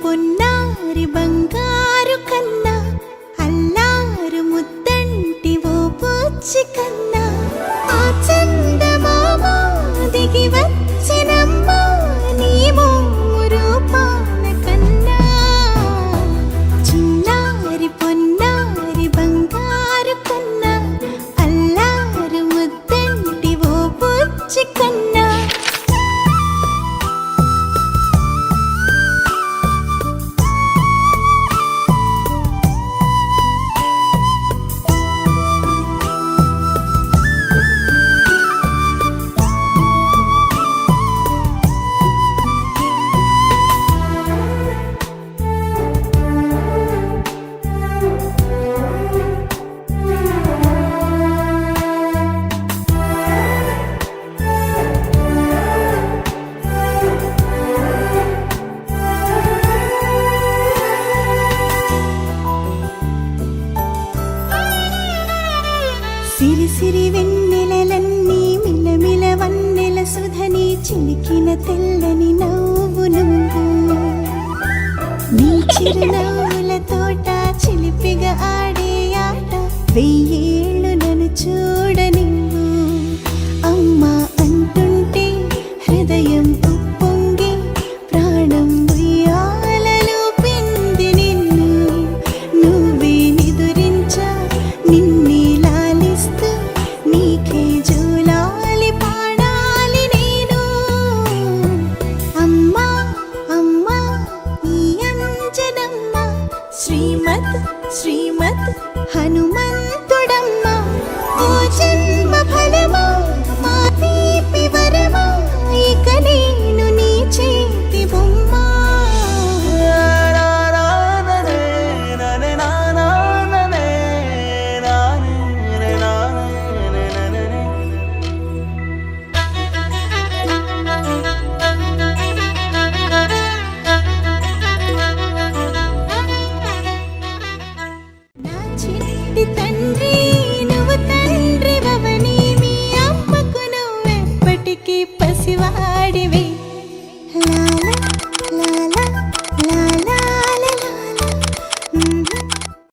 పొన్నారి బంగారు కన్నా అల్లారు ముద్దంటి ఓ పూచి కన్నా ఆ చందమామ దిగి వచ్చినమ్మా నీ మోము రూపాన కన్నా చిన్నారి పొన్నారి బంగారు కన్నా అల్లారు ముద్దంటి ఓ పూచి కన్నా సిరి సిరి వెన్నెలలన్నీ మిలమిల వన్నెల సుధని చిలికిన తెల్లని నవ్వు నువ్వు నీ చిరునవ్వుల తోట చిలిపిగా ఆడే ఆట వెయ్యేళ్ళు నన్ను చూడ